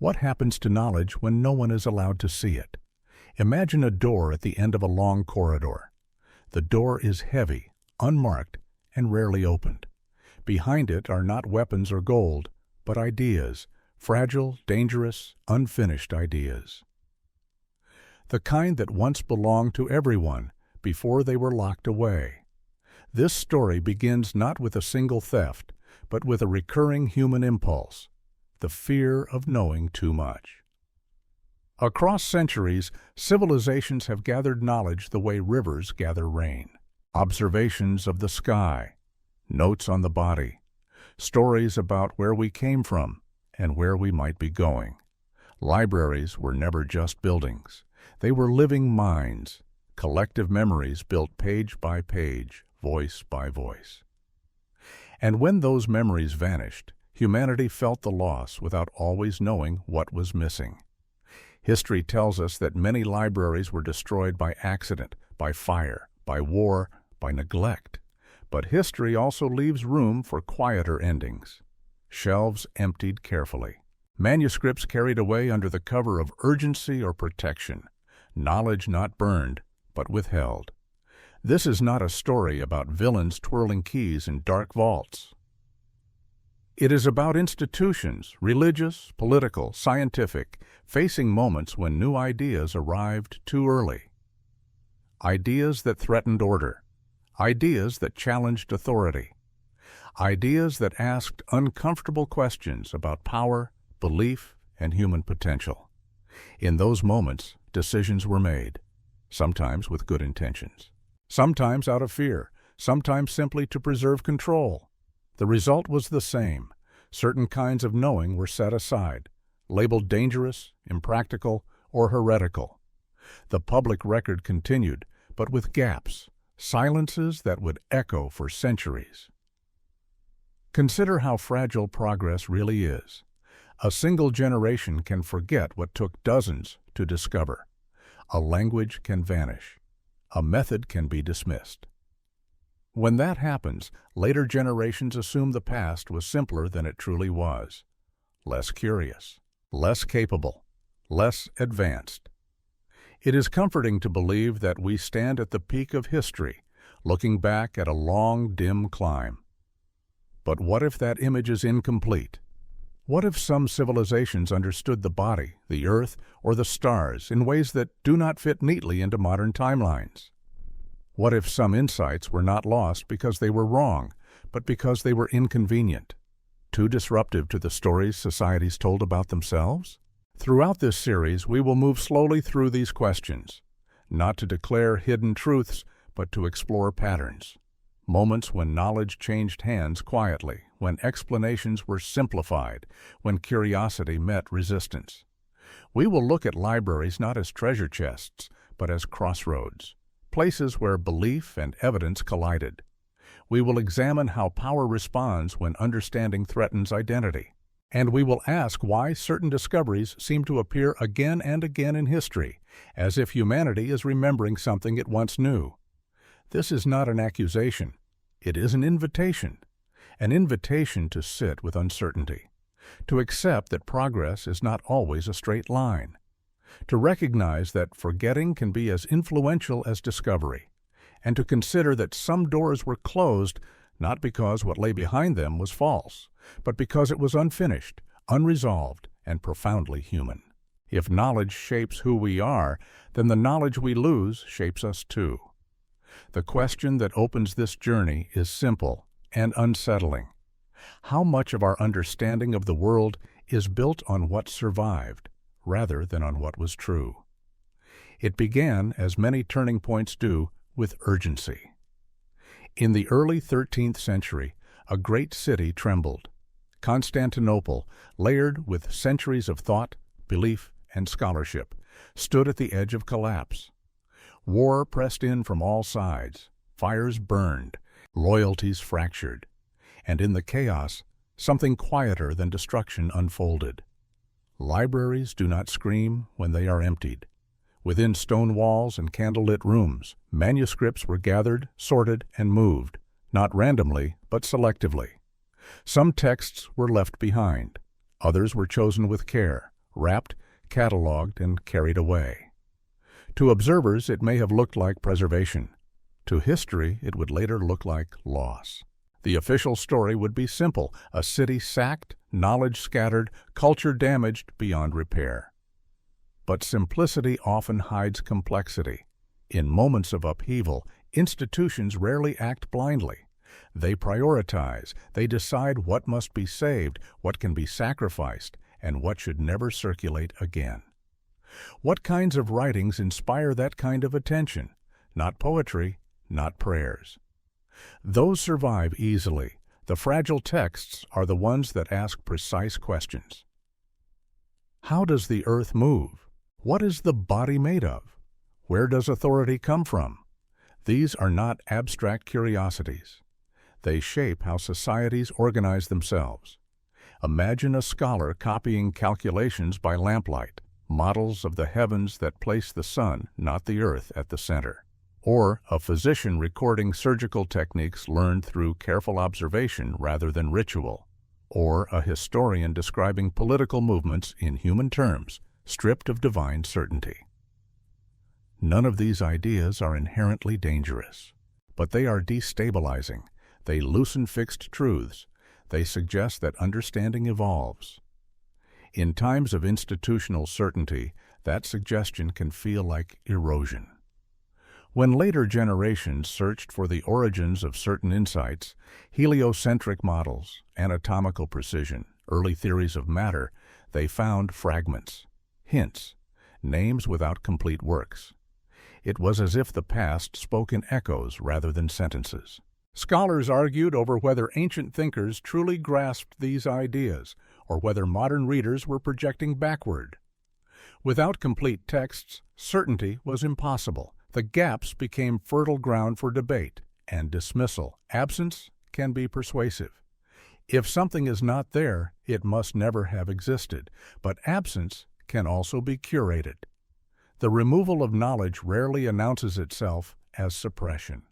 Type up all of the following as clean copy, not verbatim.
What happens to knowledge when no one is allowed to see it? Imagine a door at the end of a long corridor. The door is heavy, unmarked, and rarely opened. Behind it are not weapons or gold, but ideas, fragile, dangerous, unfinished ideas. The kind that once belonged to everyone before they were locked away. This story begins not with a single theft, but with a recurring human impulse, the fear of knowing too much. Across centuries, civilizations have gathered knowledge the way rivers gather rain. Observations of the sky, notes on the body, stories about where we came from and where we might be going. Libraries were never just buildings. They were living minds, collective memories built page by page, voice by voice. And when those memories vanished, humanity felt the loss without always knowing what was missing. History tells us that many libraries were destroyed by accident, by fire, by war, by neglect. But history also leaves room for quieter endings. Shelves emptied carefully. Manuscripts carried away under the cover of urgency or protection. Knowledge not burned, but withheld. This is not a story about villains twirling keys in dark vaults. It is about institutions, religious, political, scientific, facing moments when new ideas arrived too early. Ideas that threatened order. Ideas that challenged authority. Ideas that asked uncomfortable questions about power, belief, and human potential. In those moments, decisions were made, sometimes with good intentions, sometimes out of fear, sometimes simply to preserve control. The result was the same. Certain kinds of knowing were set aside, labeled dangerous, impractical, or heretical. The public record continued, but with gaps, silences that would echo for centuries. Consider how fragile progress really is. A single generation can forget what took dozens to discover. A language can vanish. A method can be dismissed. When that happens, later generations assume the past was simpler than it truly was. Less curious, less capable, less advanced. It is comforting to believe that we stand at the peak of history, looking back at a long, dim climb. But what if that image is incomplete? What if some civilizations understood the body, the earth, or the stars in ways that do not fit neatly into modern timelines? What if some insights were not lost because they were wrong, but because they were inconvenient, too disruptive to the stories societies told about themselves? Throughout this series, we will move slowly through these questions, not to declare hidden truths, but to explore patterns. Moments when knowledge changed hands quietly, when explanations were simplified, when curiosity met resistance. We will look at libraries not as treasure chests, but as crossroads, places where belief and evidence collided. We will examine how power responds when understanding threatens identity. And we will ask why certain discoveries seem to appear again and again in history, as if humanity is remembering something it once knew. This is not an accusation. It is an invitation to sit with uncertainty, to accept that progress is not always a straight line, to recognize that forgetting can be as influential as discovery, and to consider that some doors were closed not because what lay behind them was false, but because it was unfinished, unresolved, and profoundly human. If knowledge shapes who we are, then the knowledge we lose shapes us too. The question that opens this journey is simple and unsettling. How much of our understanding of the world is built on what survived, rather than on what was true? It began, as many turning points do, with urgency. In the early 13th century, a great city trembled. Constantinople, layered with centuries of thought, belief, and scholarship, stood at the edge of collapse. War pressed in from all sides, fires burned, loyalties fractured, and in the chaos, something quieter than destruction unfolded. Libraries do not scream when they are emptied. Within stone walls and candlelit rooms, manuscripts were gathered, sorted, and moved, not randomly, but selectively. Some texts were left behind. Others were chosen with care, wrapped, catalogued, and carried away. To observers, it may have looked like preservation. To history, it would later look like loss. The official story would be simple: a city sacked, knowledge scattered, culture damaged beyond repair. But simplicity often hides complexity. In moments of upheaval, institutions rarely act blindly. They prioritize. They decide what must be saved, what can be sacrificed, and what should never circulate again. What kinds of writings inspire that kind of attention? Not poetry, not prayers. Those survive easily. The fragile texts are the ones that ask precise questions. How does the earth move? What is the body made of? Where does authority come from? These are not abstract curiosities. They shape how societies organize themselves. Imagine a scholar copying calculations by lamplight, models of the heavens that place the sun, not the earth, at the center. Or a physician recording surgical techniques learned through careful observation rather than ritual. Or a historian describing political movements in human terms, stripped of divine certainty. None of these ideas are inherently dangerous, but they are destabilizing. They loosen fixed truths. They suggest that understanding evolves. In times of institutional certainty, that suggestion can feel like erosion. When later generations searched for the origins of certain insights, heliocentric models, anatomical precision, early theories of matter, they found fragments, hints, names without complete works. It was as if the past spoke in echoes rather than sentences. Scholars argued over whether ancient thinkers truly grasped these ideas, or whether modern readers were projecting backward. Without complete texts, certainty was impossible. The gaps became fertile ground for debate and dismissal. Absence can be persuasive. If something is not there, it must never have existed, but absence can also be curated. The removal of knowledge rarely announces itself as suppression.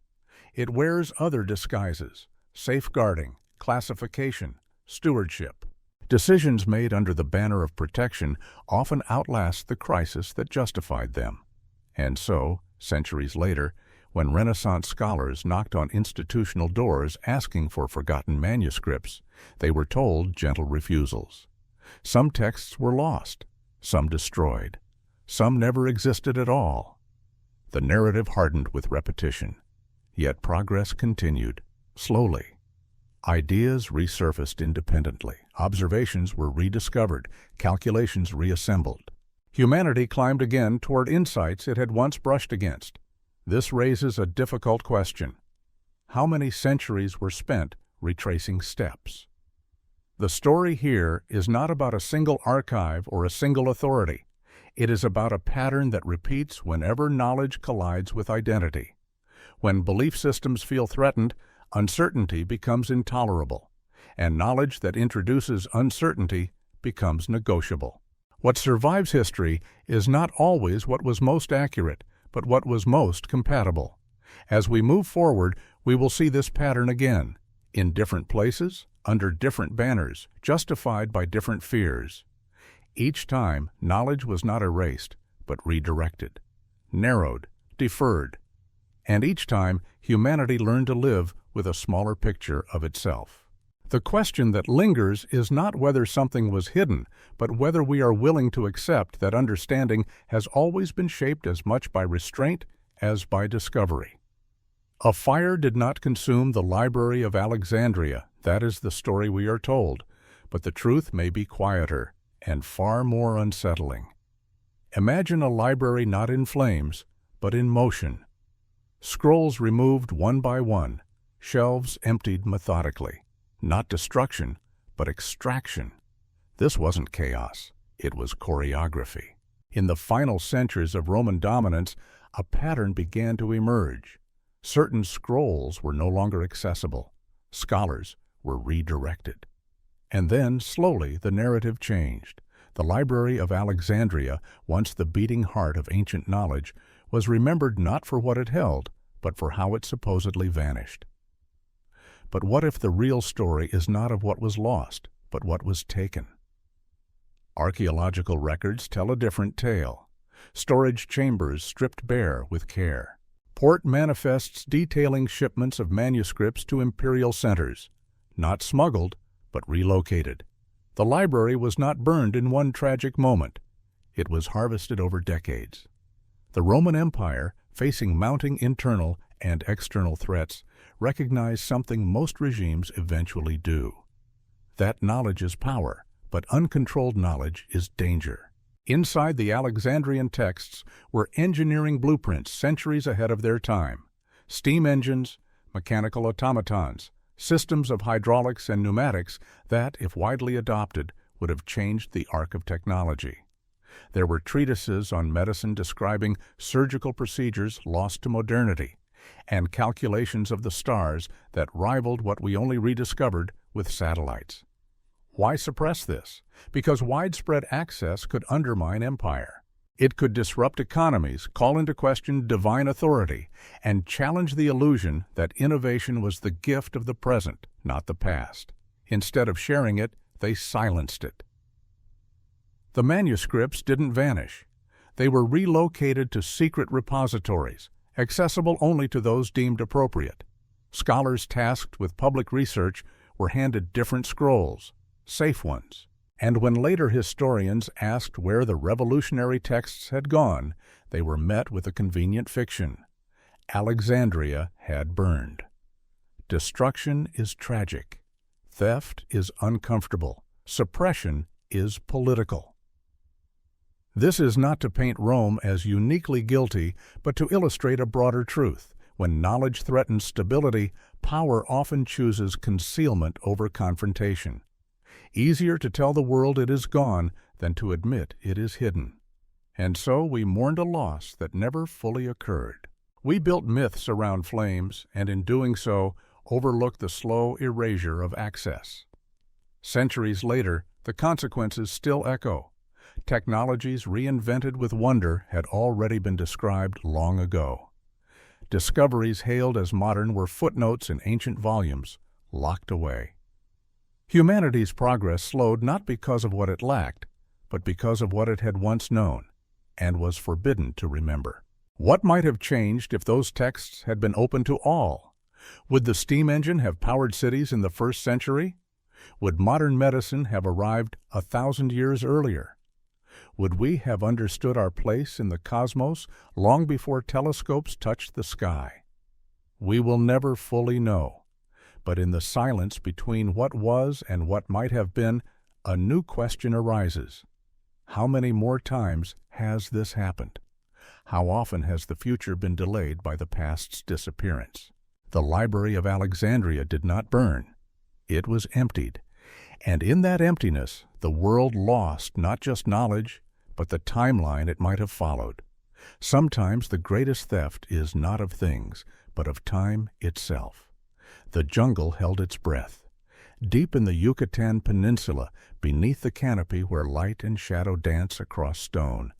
It wears other disguises: safeguarding, classification, stewardship. Decisions made under the banner of protection often outlast the crisis that justified them. And so, centuries later, when Renaissance scholars knocked on institutional doors asking for forgotten manuscripts, they were told gentle refusals. Some texts were lost, some destroyed, some never existed at all. The narrative hardened with repetition. Yet progress continued, slowly. Ideas resurfaced independently. Observations were rediscovered, calculations reassembled. Humanity climbed again toward insights it had once brushed against. This raises a difficult question. How many centuries were spent retracing steps? The story here is not about a single archive or a single authority. It is about a pattern that repeats whenever knowledge collides with identity. When belief systems feel threatened, uncertainty becomes intolerable, and knowledge that introduces uncertainty becomes negotiable. What survives history is not always what was most accurate, but what was most compatible. As we move forward, we will see this pattern again, in different places, under different banners, justified by different fears. Each time, knowledge was not erased, but redirected, narrowed, deferred. And each time, humanity learned to live with a smaller picture of itself. The question that lingers is not whether something was hidden, but whether we are willing to accept that understanding has always been shaped as much by restraint as by discovery. A fire did not consume the Library of Alexandria. That is the story we are told, but the truth may be quieter and far more unsettling. Imagine a library not in flames, but in motion. Scrolls removed one by one, shelves emptied methodically. Not destruction, but extraction. This wasn't chaos, it was choreography. In the final centuries of Roman dominance, a pattern began to emerge. Certain scrolls were no longer accessible. Scholars were redirected. And then, slowly, the narrative changed. The Library of Alexandria, once the beating heart of ancient knowledge, was remembered not for what it held, but for how it supposedly vanished. But what if the real story is not of what was lost, but what was taken? Archaeological records tell a different tale. Storage chambers stripped bare with care. Port manifests detailing shipments of manuscripts to imperial centers, not smuggled, but relocated. The library was not burned in one tragic moment. It was harvested over decades. The Roman Empire, facing mounting internal and external threats, recognized something most regimes eventually do. That knowledge is power, but uncontrolled knowledge is danger. Inside the Alexandrian texts were engineering blueprints centuries ahead of their time. Steam engines, mechanical automatons, systems of hydraulics and pneumatics that, if widely adopted, would have changed the arc of technology. There were treatises on medicine describing surgical procedures lost to modernity, and calculations of the stars that rivaled what we only rediscovered with satellites. Why suppress this? Because widespread access could undermine empire. It could disrupt economies, call into question divine authority, and challenge the illusion that innovation was the gift of the present, not the past. Instead of sharing it, they silenced it. The manuscripts didn't vanish. They were relocated to secret repositories, accessible only to those deemed appropriate. Scholars tasked with public research were handed different scrolls, safe ones. And when later historians asked where the revolutionary texts had gone, they were met with a convenient fiction. Alexandria had burned. Destruction is tragic. Theft is uncomfortable. Suppression is political. This is not to paint Rome as uniquely guilty, but to illustrate a broader truth. When knowledge threatens stability, power often chooses concealment over confrontation. Easier to tell the world it is gone than to admit it is hidden. And so we mourned a loss that never fully occurred. We built myths around flames, and in doing so, overlooked the slow erasure of access. Centuries later, the consequences still echo. Technologies reinvented with wonder had already been described long ago. Discoveries hailed as modern were footnotes in ancient volumes, locked away. Humanity's progress slowed not because of what it lacked, but because of what it had once known, and was forbidden to remember. What might have changed if those texts had been open to all? Would the steam engine have powered cities in the 1st century? Would modern medicine have arrived 1,000 years earlier? Would we have understood our place in the cosmos long before telescopes touched the sky? We will never fully know, but in the silence between what was and what might have been, a new question arises. How many more times has this happened? How often has the future been delayed by the past's disappearance? The Library of Alexandria did not burn. It was emptied. And in that emptiness, the world lost not just knowledge, but the timeline it might have followed. Sometimes the greatest theft is not of things, but of time itself. The jungle held its breath. Deep in the Yucatán Peninsula, beneath the canopy where light and shadow dance across stone,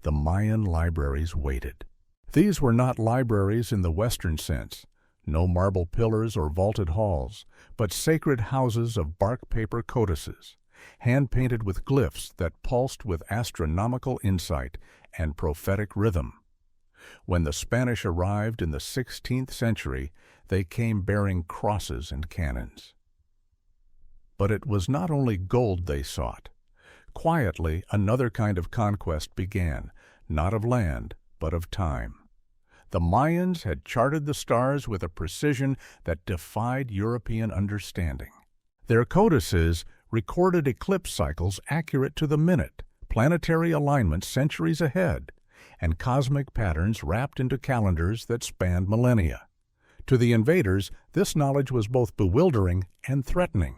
the Mayan libraries waited. These were not libraries in the Western sense, no marble pillars or vaulted halls, but sacred houses of bark paper codices, hand-painted with glyphs that pulsed with astronomical insight and prophetic rhythm. When the Spanish arrived in the 16th century, they came bearing crosses and cannons. But it was not only gold they sought. Quietly, another kind of conquest began, not of land, but of time. The Mayans had charted the stars with a precision that defied European understanding. Their codices recorded eclipse cycles accurate to the minute, planetary alignments centuries ahead, and cosmic patterns wrapped into calendars that spanned millennia. To the invaders, this knowledge was both bewildering and threatening.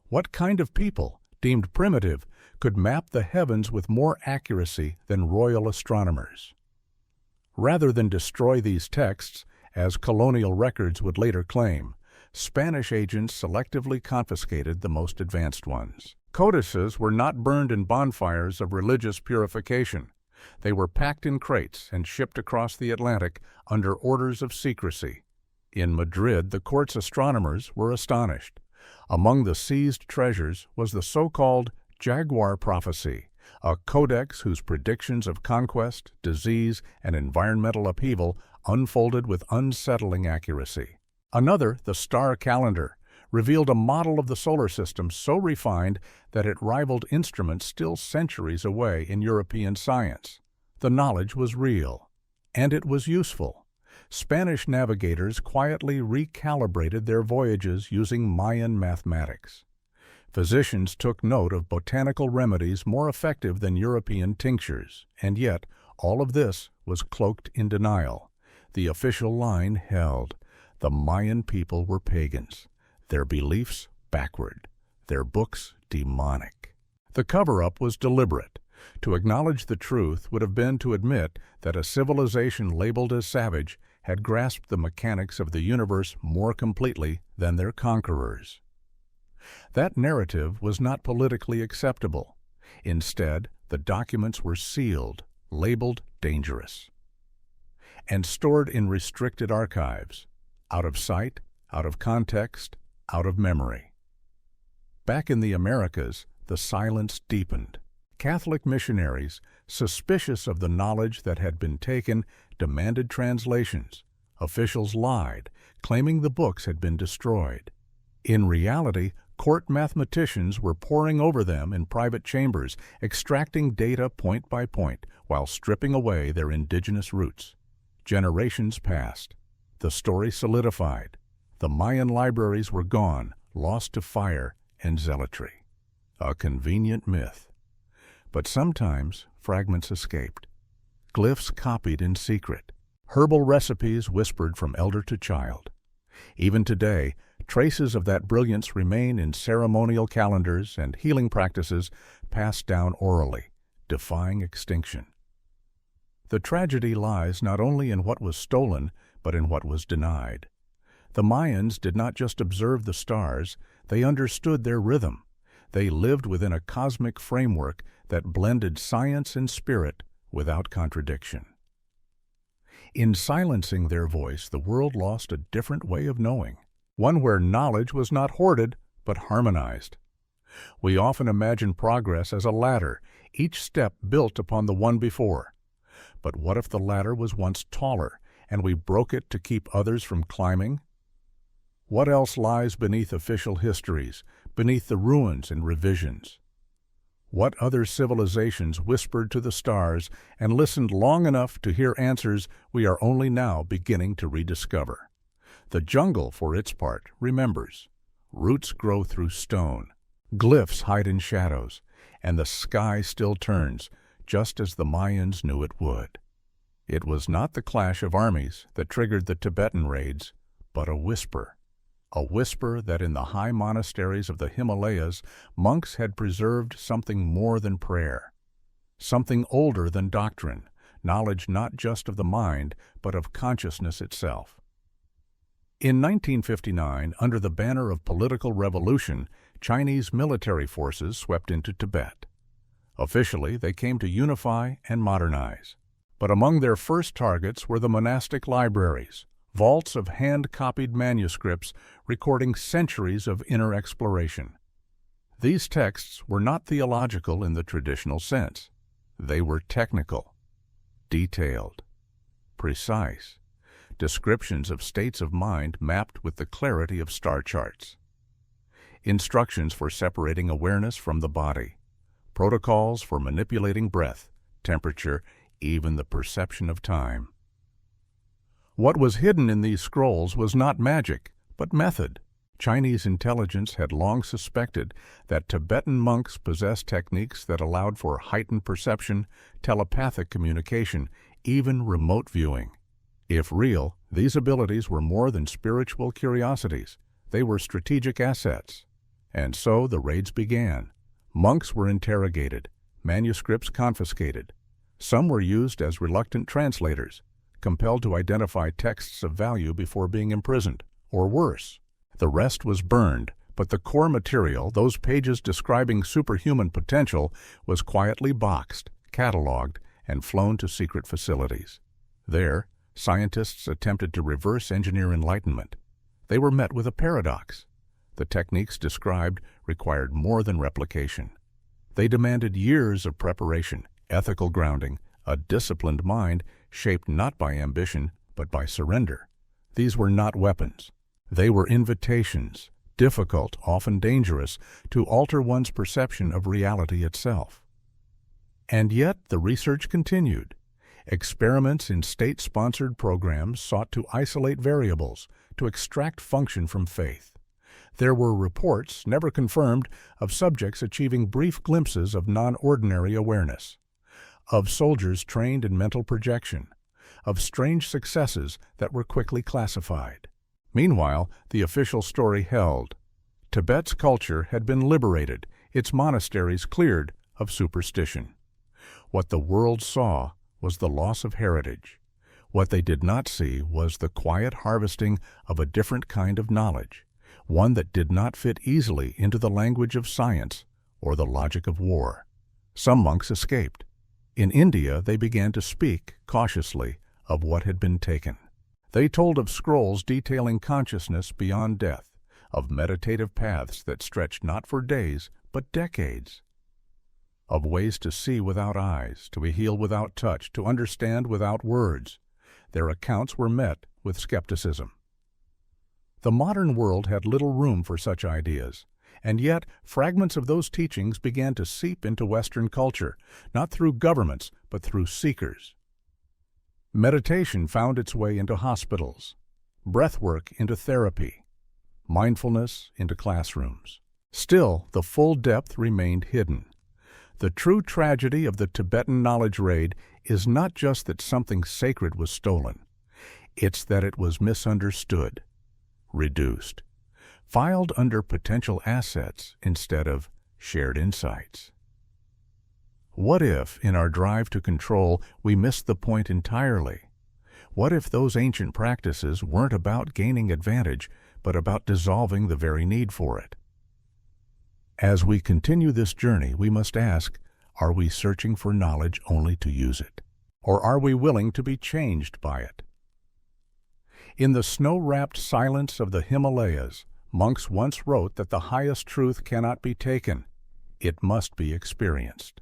What kind of people, deemed primitive, could map the heavens with more accuracy than royal astronomers? Rather than destroy these texts, as colonial records would later claim, Spanish agents selectively confiscated the most advanced ones. Codices were not burned in bonfires of religious purification. They were packed in crates and shipped across the Atlantic under orders of secrecy. In Madrid, the court's astronomers were astonished. Among the seized treasures was the so-called Jaguar Prophecy, a codex whose predictions of conquest, disease, and environmental upheaval unfolded with unsettling accuracy. Another, the Star Calendar, revealed a model of the solar system so refined that it rivaled instruments still centuries away in European science. The knowledge was real, and it was useful. Spanish navigators quietly recalibrated their voyages using Mayan mathematics. Physicians took note of botanical remedies more effective than European tinctures, and yet all of this was cloaked in denial. The official line held: the Mayan people were pagans, their beliefs backward, their books demonic. The cover-up was deliberate. To acknowledge the truth would have been to admit that a civilization labeled as savage had grasped the mechanics of the universe more completely than their conquerors. That narrative was not politically acceptable. Instead, the documents were sealed, labeled dangerous, and stored in restricted archives, out of sight, out of context, out of memory. Back in the Americas, the silence deepened. Catholic missionaries, suspicious of the knowledge that had been taken, demanded translations. Officials lied, claiming the books had been destroyed. In reality, court mathematicians were poring over them in private chambers, extracting data point by point while stripping away their indigenous roots. Generations passed. The story solidified. The Mayan libraries were gone, lost to fire and zealotry. A convenient myth. But sometimes fragments escaped. Glyphs copied in secret. Herbal recipes whispered from elder to child. Even today, traces of that brilliance remain in ceremonial calendars and healing practices passed down orally, defying extinction. The tragedy lies not only in what was stolen, but in what was denied. The Mayans did not just observe the stars, they understood their rhythm. They lived within a cosmic framework that blended science and spirit without contradiction. In silencing their voice, the world lost a different way of knowing, one where knowledge was not hoarded, but harmonized. We often imagine progress as a ladder, each step built upon the one before. But what if the ladder was once taller, and we broke it to keep others from climbing? What else lies beneath official histories, beneath the ruins and revisions? What other civilizations whispered to the stars and listened long enough to hear answers we are only now beginning to rediscover? The jungle, for its part, remembers. Roots grow through stone, glyphs hide in shadows, and the sky still turns, just as the Mayans knew it would. It was not the clash of armies that triggered the Tibetan raids, but a whisper that in the high monasteries of the Himalayas, monks had preserved something more than prayer, something older than doctrine, knowledge not just of the mind, but of consciousness itself. In 1959, under the banner of political revolution, Chinese military forces swept into Tibet. Officially, they came to unify and modernize. But among their first targets were the monastic libraries, vaults of hand-copied manuscripts recording centuries of inner exploration. These texts were not theological in the traditional sense. They were technical, detailed, precise, descriptions of states of mind mapped with the clarity of star charts. Instructions for separating awareness from the body, protocols for manipulating breath, temperature, even the perception of time. What was hidden in these scrolls was not magic, but method. Chinese intelligence had long suspected that Tibetan monks possessed techniques that allowed for heightened perception, telepathic communication, even remote viewing. If real, these abilities were more than spiritual curiosities. They were strategic assets. And so the raids began. Monks were interrogated, manuscripts confiscated. Some were used as reluctant translators, compelled to identify texts of value before being imprisoned, or worse. The rest was burned, but the core material, those pages describing superhuman potential, was quietly boxed, cataloged, and flown to secret facilities. There, scientists attempted to reverse engineer enlightenment. They were met with a paradox. The techniques described required more than replication. They demanded years of preparation, ethical grounding, a disciplined mind shaped not by ambition but by surrender. These were not weapons. They were invitations, difficult, often dangerous, to alter one's perception of reality itself. And yet the research continued. Experiments in state-sponsored programs sought to isolate variables, to extract function from faith. There were reports, never confirmed, of subjects achieving brief glimpses of non-ordinary awareness, of soldiers trained in mental projection, of strange successes that were quickly classified. Meanwhile, the official story held. Tibet's culture had been liberated, its monasteries cleared of superstition. What the world saw was the loss of heritage. What they did not see was the quiet harvesting of a different kind of knowledge, one that did not fit easily into the language of science or the logic of war. Some monks escaped. In India, they began to speak, cautiously, of what had been taken. They told of scrolls detailing consciousness beyond death, of meditative paths that stretched not for days, but decades, of ways to see without eyes, to heal without touch, to understand without words. Their accounts were met with skepticism. The modern world had little room for such ideas, and yet fragments of those teachings began to seep into Western culture, not through governments, but through seekers. Meditation found its way into hospitals, breathwork into therapy, mindfulness into classrooms. Still, the full depth remained hidden. The true tragedy of the Tibetan knowledge raid is not just that something sacred was stolen. It's that it was misunderstood, reduced, filed under potential assets instead of shared insights. What if, in our drive to control, we missed the point entirely? What if those ancient practices weren't about gaining advantage, but about dissolving the very need for it? As we continue this journey, we must ask, are we searching for knowledge only to use it? Or are we willing to be changed by it? In the snow-wrapped silence of the Himalayas, monks once wrote that the highest truth cannot be taken, it must be experienced.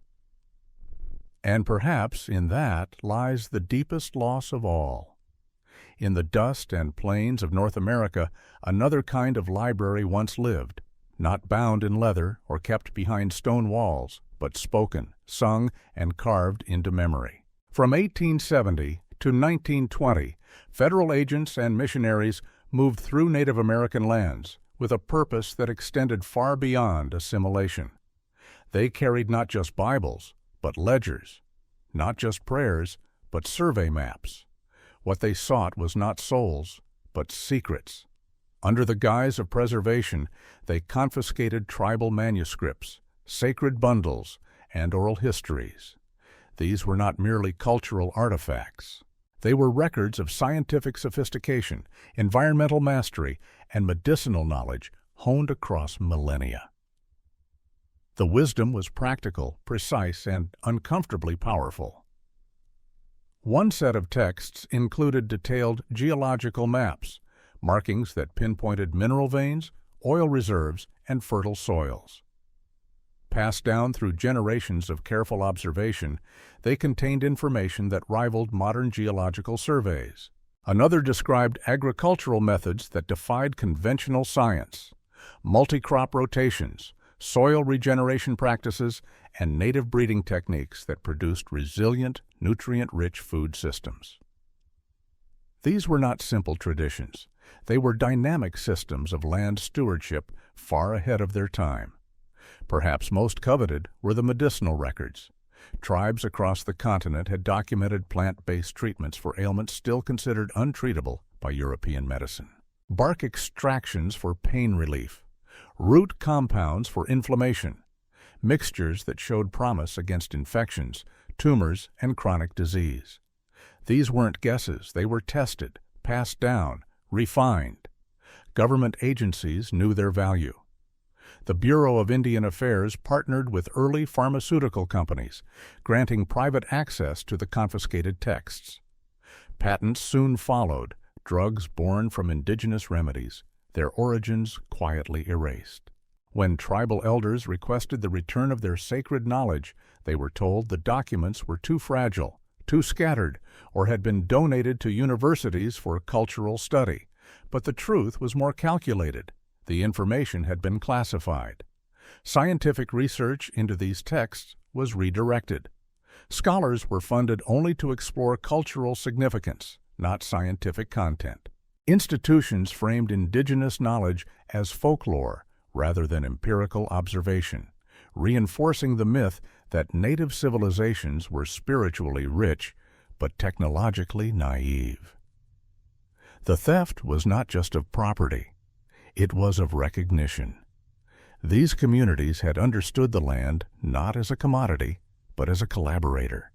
And perhaps in that lies the deepest loss of all. In the dust and plains of North America, another kind of library once lived, not bound in leather or kept behind stone walls, but spoken, sung, and carved into memory. From 1870 to 1920, federal agents and missionaries moved through Native American lands with a purpose that extended far beyond assimilation. They carried not just Bibles, but ledgers, not just prayers, but survey maps. What they sought was not souls, but secrets. Under the guise of preservation, they confiscated tribal manuscripts, sacred bundles, and oral histories. These were not merely cultural artifacts. They were records of scientific sophistication, environmental mastery, and medicinal knowledge honed across millennia. The wisdom was practical, precise, and uncomfortably powerful. One set of texts included detailed geological maps, markings that pinpointed mineral veins, oil reserves, and fertile soils. Passed down through generations of careful observation, they contained information that rivaled modern geological surveys. Another described agricultural methods that defied conventional science, multi-crop rotations, soil regeneration practices, and native breeding techniques that produced resilient, nutrient-rich food systems. These were not simple traditions. They were dynamic systems of land stewardship far ahead of their time. Perhaps most coveted were the medicinal records. Tribes across the continent had documented plant-based treatments for ailments still considered untreatable by European medicine. Bark extractions for pain relief, root compounds for inflammation, mixtures that showed promise against infections, tumors, and chronic disease. These weren't guesses, they were tested, passed down, refined. Government agencies knew their value. The Bureau of Indian Affairs partnered with early pharmaceutical companies, granting private access to the confiscated texts. Patents soon followed, drugs born from indigenous remedies, their origins quietly erased. When tribal elders requested the return of their sacred knowledge, they were told the documents were too fragile, too scattered, or had been donated to universities for cultural study. But the truth was more calculated. The information had been classified. Scientific research into these texts was redirected. Scholars were funded only to explore cultural significance, not scientific content. Institutions framed indigenous knowledge as folklore rather than empirical observation, reinforcing the myth that native civilizations were spiritually rich but technologically naive. The theft was not just of property, it was of recognition. These communities had understood the land not as a commodity, but as a collaborator.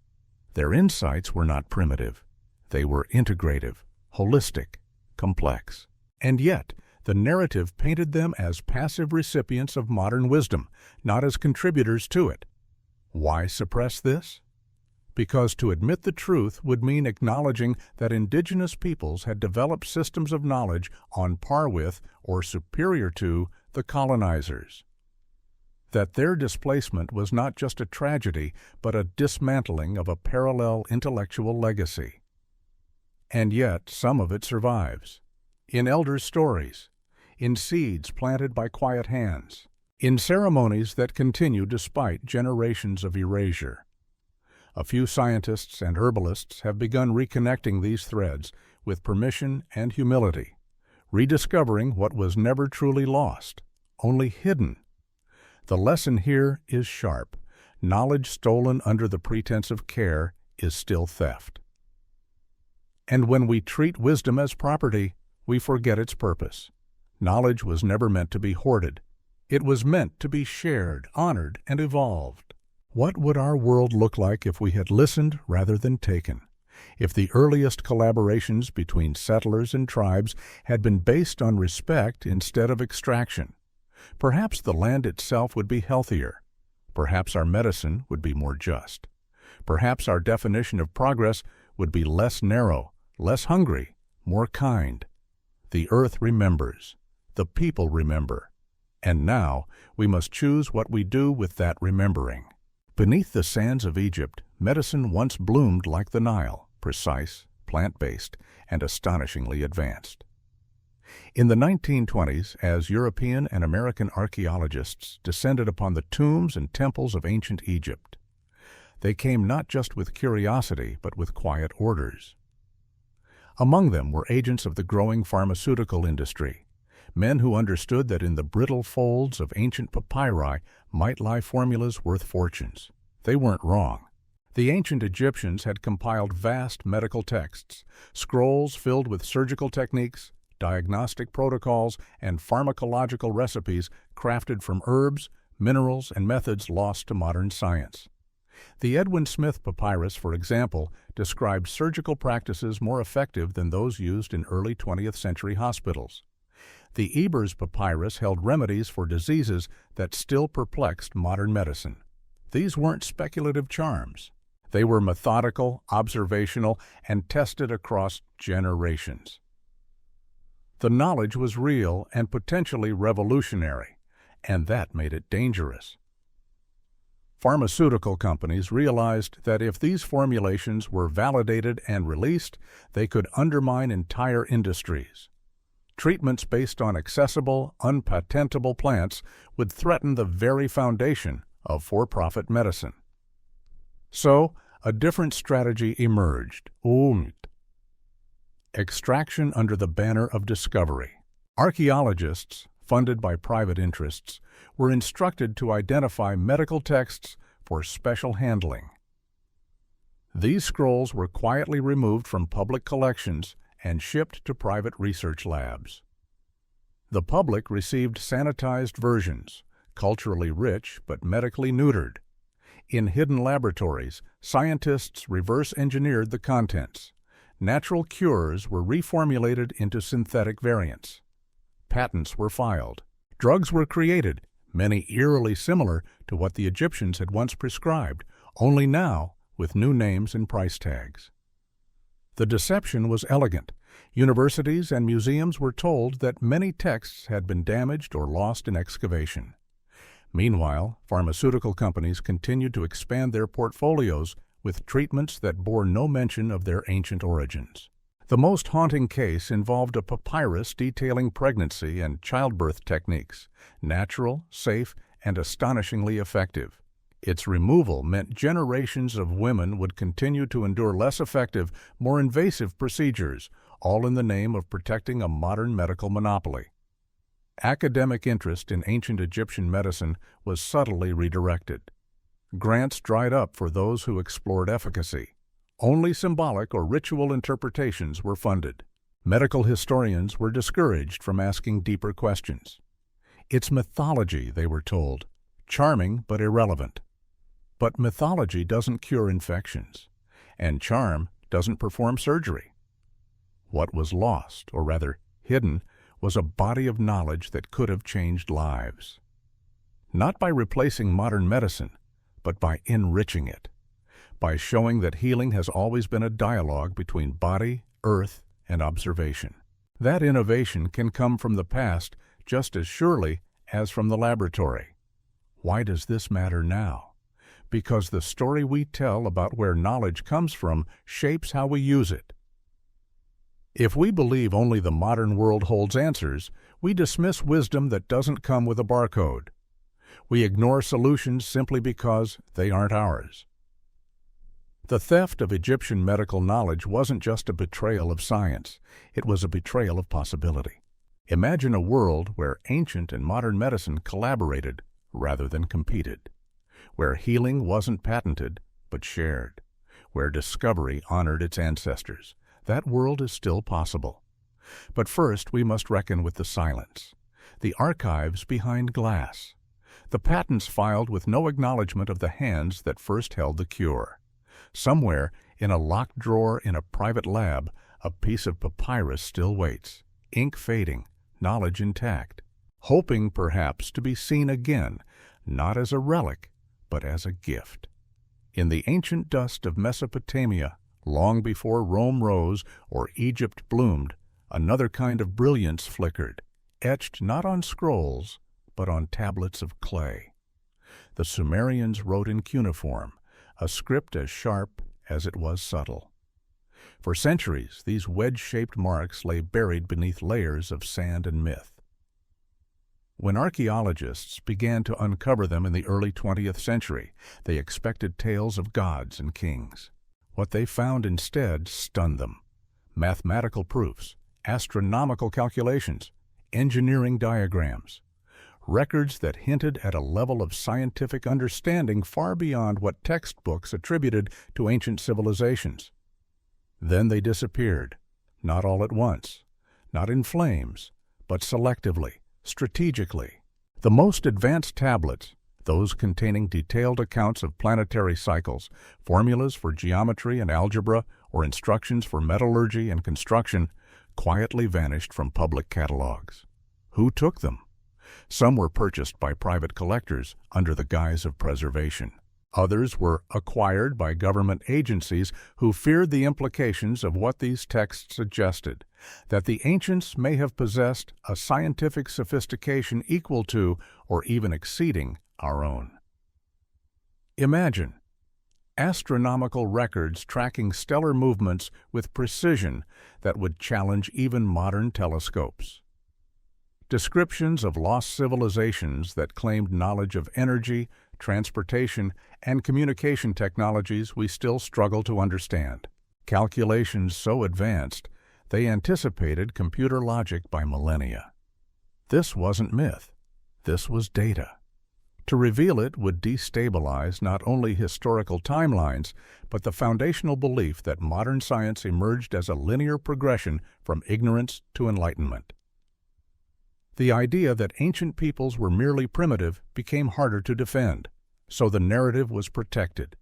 Their insights were not primitive. They were integrative, holistic, complex. And yet, the narrative painted them as passive recipients of modern wisdom, not as contributors to it. Why suppress this? Because to admit the truth would mean acknowledging that indigenous peoples had developed systems of knowledge on par with or superior to the colonizers. That their displacement was not just a tragedy, but a dismantling of a parallel intellectual legacy. And yet, some of it survives. In elders' stories, in seeds planted by quiet hands, in ceremonies that continue despite generations of erasure. A few scientists and herbalists have begun reconnecting these threads with permission and humility, rediscovering what was never truly lost, only hidden. The lesson here is sharp. Knowledge stolen under the pretense of care is still theft. And when we treat wisdom as property, we forget its purpose. Knowledge was never meant to be hoarded. It was meant to be shared, honored, and evolved. What would our world look like if we had listened rather than taken? If the earliest collaborations between settlers and tribes had been based on respect instead of extraction? Perhaps the land itself would be healthier. Perhaps our medicine would be more just. Perhaps our definition of progress would be less narrow, less hungry, more kind. The earth remembers. The people remember. And now we must choose what we do with that remembering. Beneath the sands of Egypt, medicine once bloomed like the Nile, precise, plant-based, and astonishingly advanced. In the 1920s, as European and American archaeologists descended upon the tombs and temples of ancient Egypt, they came not just with curiosity, but with quiet orders. Among them were agents of the growing pharmaceutical industry, men who understood that in the brittle folds of ancient papyri might lie formulas worth fortunes. They weren't wrong. The ancient Egyptians had compiled vast medical texts, scrolls filled with surgical techniques, diagnostic protocols, and pharmacological recipes crafted from herbs, minerals, and methods lost to modern science. The Edwin Smith Papyrus, for example, described surgical practices more effective than those used in early 20th century hospitals. The Ebers Papyrus held remedies for diseases that still perplexed modern medicine. These weren't speculative charms. They were methodical, observational, and tested across generations. The knowledge was real and potentially revolutionary, and that made it dangerous. Pharmaceutical companies realized that if these formulations were validated and released, they could undermine entire industries. Treatments based on accessible, unpatentable plants would threaten the very foundation of for-profit medicine. So, a different strategy emerged: extraction under the banner of discovery. Archaeologists, funded by private interests, were instructed to identify medical texts for special handling. These scrolls were quietly removed from public collections and shipped to private research labs. The public received sanitized versions, culturally rich but medically neutered. In hidden laboratories, scientists reverse-engineered the contents. Natural cures were reformulated into synthetic variants. Patents were filed. Drugs were created, many eerily similar to what the Egyptians had once prescribed, only now with new names and price tags. The deception was elegant. Universities and museums were told that many texts had been damaged or lost in excavation. Meanwhile, pharmaceutical companies continued to expand their portfolios with treatments that bore no mention of their ancient origins. The most haunting case involved a papyrus detailing pregnancy and childbirth techniques, natural, safe, and astonishingly effective. Its removal meant generations of women would continue to endure less effective, more invasive procedures, all in the name of protecting a modern medical monopoly. Academic interest in ancient Egyptian medicine was subtly redirected. Grants dried up for those who explored efficacy. Only symbolic or ritual interpretations were funded. Medical historians were discouraged from asking deeper questions. It's mythology, they were told, charming but irrelevant. But mythology doesn't cure infections, and charm doesn't perform surgery. What was lost, or rather hidden, was a body of knowledge that could have changed lives. Not by replacing modern medicine, but by enriching it, by showing that healing has always been a dialogue between body, earth, and observation. That innovation can come from the past just as surely as from the laboratory. Why does this matter now? Because the story we tell about where knowledge comes from shapes how we use it. If we believe only the modern world holds answers, we dismiss wisdom that doesn't come with a barcode. We ignore solutions simply because they aren't ours. The theft of Egyptian medical knowledge wasn't just a betrayal of science, it was a betrayal of possibility. Imagine a world where ancient and modern medicine collaborated rather than competed, where healing wasn't patented but shared, where discovery honored its ancestors. That world is still possible. But first we must reckon with the silence, the archives behind glass, the patents filed with no acknowledgement of the hands that first held the cure. Somewhere, in a locked drawer in a private lab, a piece of papyrus still waits, ink fading, knowledge intact, hoping perhaps to be seen again, not as a relic, but as a gift. In the ancient dust of Mesopotamia, long before Rome rose or Egypt bloomed, another kind of brilliance flickered, etched not on scrolls, but on tablets of clay. The Sumerians wrote in cuneiform, a script as sharp as it was subtle. For centuries, these wedge-shaped marks lay buried beneath layers of sand and myth. When archaeologists began to uncover them in the early 20th century, they expected tales of gods and kings. What they found instead stunned them. Mathematical proofs, astronomical calculations, engineering diagrams, records that hinted at a level of scientific understanding far beyond what textbooks attributed to ancient civilizations. Then they disappeared, not all at once, not in flames, but selectively, strategically. The most advanced tablets, those containing detailed accounts of planetary cycles, formulas for geometry and algebra, or instructions for metallurgy and construction, quietly vanished from public catalogs. Who took them? Some were purchased by private collectors under the guise of preservation. Others were acquired by government agencies who feared the implications of what these texts suggested, that the ancients may have possessed a scientific sophistication equal to or even exceeding our own. Imagine astronomical records tracking stellar movements with precision that would challenge even modern telescopes. Descriptions of lost civilizations that claimed knowledge of energy, transportation, and communication technologies we still struggle to understand. Calculations so advanced, they anticipated computer logic by millennia. This wasn't myth. This was data. To reveal it would destabilize not only historical timelines, but the foundational belief that modern science emerged as a linear progression from ignorance to enlightenment. The idea that ancient peoples were merely primitive became harder to defend, so the narrative was protected.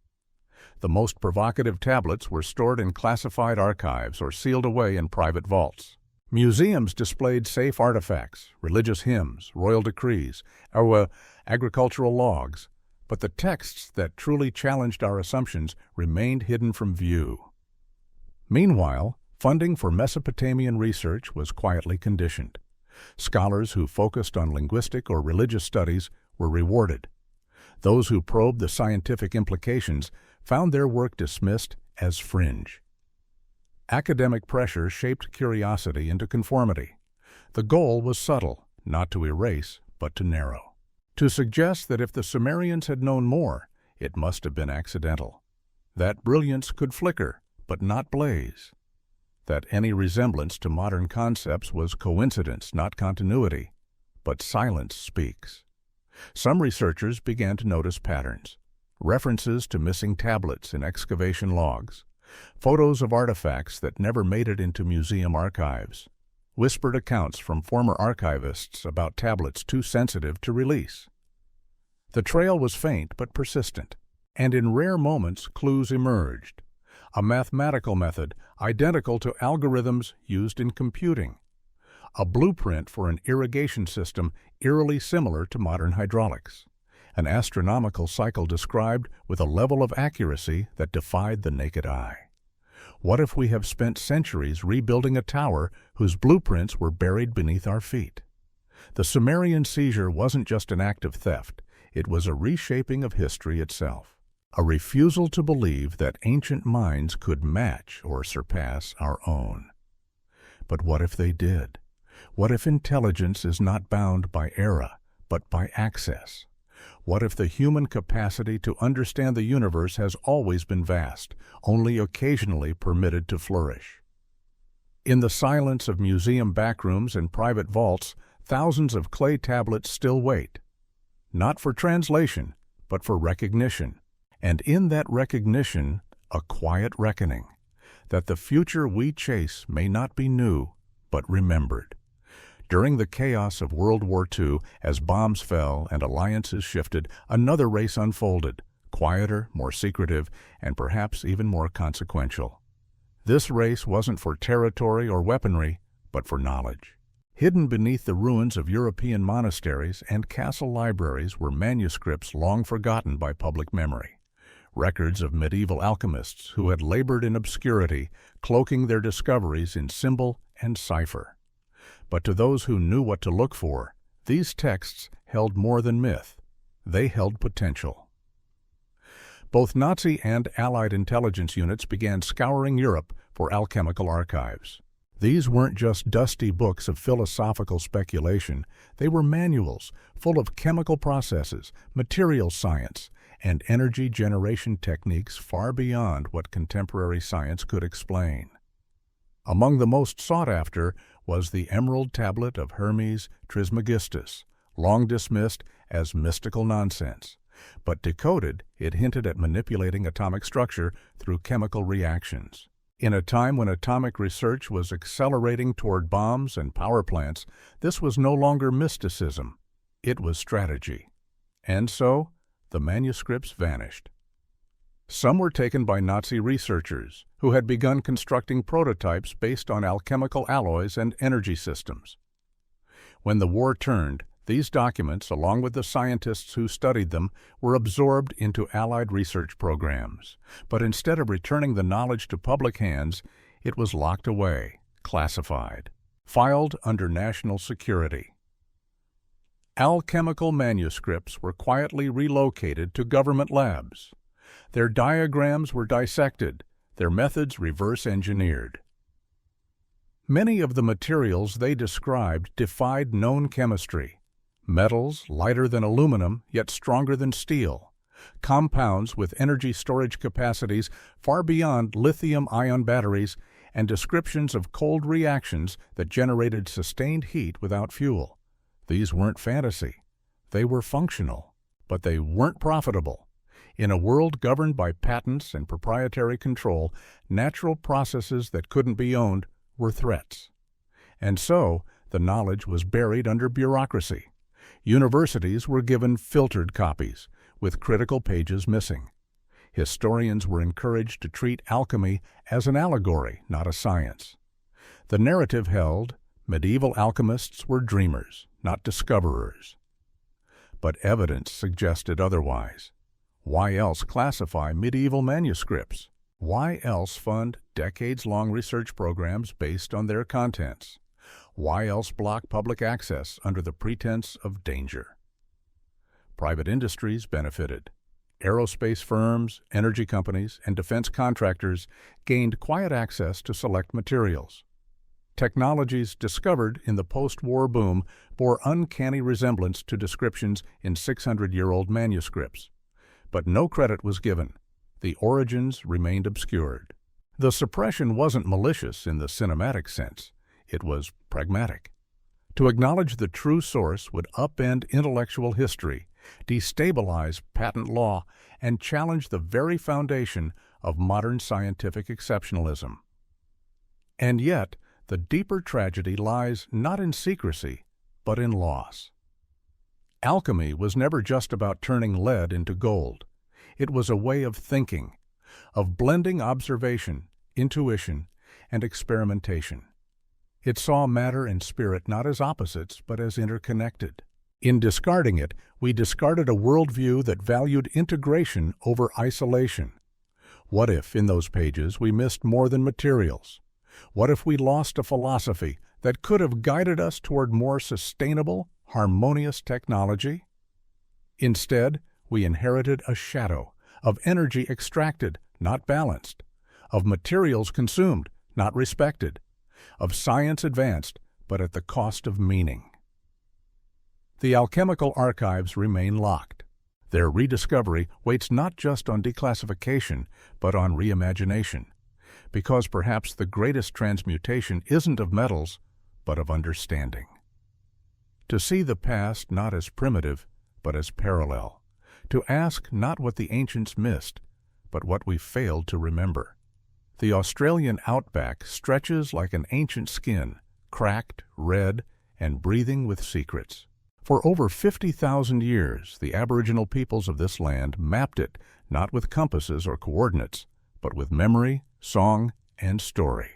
The most provocative tablets were stored in classified archives or sealed away in private vaults. Museums displayed safe artifacts, religious hymns, royal decrees, or agricultural logs, but the texts that truly challenged our assumptions remained hidden from view. Meanwhile, funding for Mesopotamian research was quietly conditioned. Scholars who focused on linguistic or religious studies were rewarded. Those who probed the scientific implications found their work dismissed as fringe. Academic pressure shaped curiosity into conformity. The goal was subtle, not to erase, but to narrow. To suggest that if the Sumerians had known more, it must have been accidental. That brilliance could flicker, but not blaze. That any resemblance to modern concepts was coincidence, not continuity. But silence speaks. Some researchers began to notice patterns. References to missing tablets in excavation logs. Photos of artifacts that never made it into museum archives. Whispered accounts from former archivists about tablets too sensitive to release. The trail was faint but persistent, and in rare moments clues emerged. A mathematical method identical to algorithms used in computing. A blueprint for an irrigation system eerily similar to modern hydraulics. An astronomical cycle described with a level of accuracy that defied the naked eye. What if we have spent centuries rebuilding a tower whose blueprints were buried beneath our feet? The Sumerian seizure wasn't just an act of theft, it was a reshaping of history itself. A refusal to believe that ancient minds could match or surpass our own. But what if they did? What if intelligence is not bound by era, but by access? What if the human capacity to understand the universe has always been vast, only occasionally permitted to flourish? In the silence of museum backrooms and private vaults, thousands of clay tablets still wait. Not for translation, but for recognition. And in that recognition, a quiet reckoning, that the future we chase may not be new, but remembered. During the chaos of World War II, as bombs fell and alliances shifted, another race unfolded, quieter, more secretive, and perhaps even more consequential. This race wasn't for territory or weaponry, but for knowledge. Hidden beneath the ruins of European monasteries and castle libraries were manuscripts long forgotten by public memory. Records of medieval alchemists who had labored in obscurity, cloaking their discoveries in symbol and cipher. But to those who knew what to look for, these texts held more than myth. They held potential. Both Nazi and Allied intelligence units began scouring Europe for alchemical archives. These weren't just dusty books of philosophical speculation. They were manuals full of chemical processes, material science, and energy generation techniques far beyond what contemporary science could explain. Among the most sought after was the Emerald Tablet of Hermes Trismegistus, long dismissed as mystical nonsense. But decoded, it hinted at manipulating atomic structure through chemical reactions. In a time when atomic research was accelerating toward bombs and power plants, this was no longer mysticism. It was strategy. And so, the manuscripts vanished. Some were taken by Nazi researchers who had begun constructing prototypes based on alchemical alloys and energy systems. When the war turned, these documents, along with the scientists who studied them, were absorbed into Allied research programs. But instead of returning the knowledge to public hands, it was locked away, classified, filed under national security. Alchemical manuscripts were quietly relocated to government labs. Their diagrams were dissected, their methods reverse-engineered. Many of the materials they described defied known chemistry. Metals lighter than aluminum, yet stronger than steel. Compounds with energy storage capacities far beyond lithium-ion batteries, and descriptions of cold reactions that generated sustained heat without fuel. These weren't fantasy. They were functional, but they weren't profitable. In a world governed by patents and proprietary control, natural processes that couldn't be owned were threats. And so, the knowledge was buried under bureaucracy. Universities were given filtered copies, with critical pages missing. Historians were encouraged to treat alchemy as an allegory, not a science. The narrative held, medieval alchemists were dreamers, not discoverers. But evidence suggested otherwise. Why else classify medieval manuscripts? Why else fund decades-long research programs based on their contents? Why else block public access under the pretense of danger? Private industries benefited. Aerospace firms, energy companies, and defense contractors gained quiet access to select materials. Technologies discovered in the post-war boom bore uncanny resemblance to descriptions in 600-year-old manuscripts. But no credit was given. The origins remained obscured. The suppression wasn't malicious in the cinematic sense. It was pragmatic. To acknowledge the true source would upend intellectual history, destabilize patent law, and challenge the very foundation of modern scientific exceptionalism. And yet, the deeper tragedy lies not in secrecy, but in loss. Alchemy was never just about turning lead into gold. It was a way of thinking, of blending observation, intuition, and experimentation. It saw matter and spirit not as opposites, but as interconnected. In discarding it, we discarded a worldview that valued integration over isolation. What if, in those pages, we missed more than materials? What if we lost a philosophy that could have guided us toward more sustainable, harmonious technology? Instead, we inherited a shadow of energy extracted, not balanced, of materials consumed, not respected, of science advanced, but at the cost of meaning. The alchemical archives remain locked. Their rediscovery waits not just on declassification, but on reimagination, because perhaps the greatest transmutation isn't of metals, but of understanding. To see the past not as primitive, but as parallel. To ask not what the ancients missed, but what we failed to remember. The Australian outback stretches like an ancient skin, cracked, red, and breathing with secrets. For over 50,000 years, the Aboriginal peoples of this land mapped it not with compasses or coordinates, but with memory, song, and story.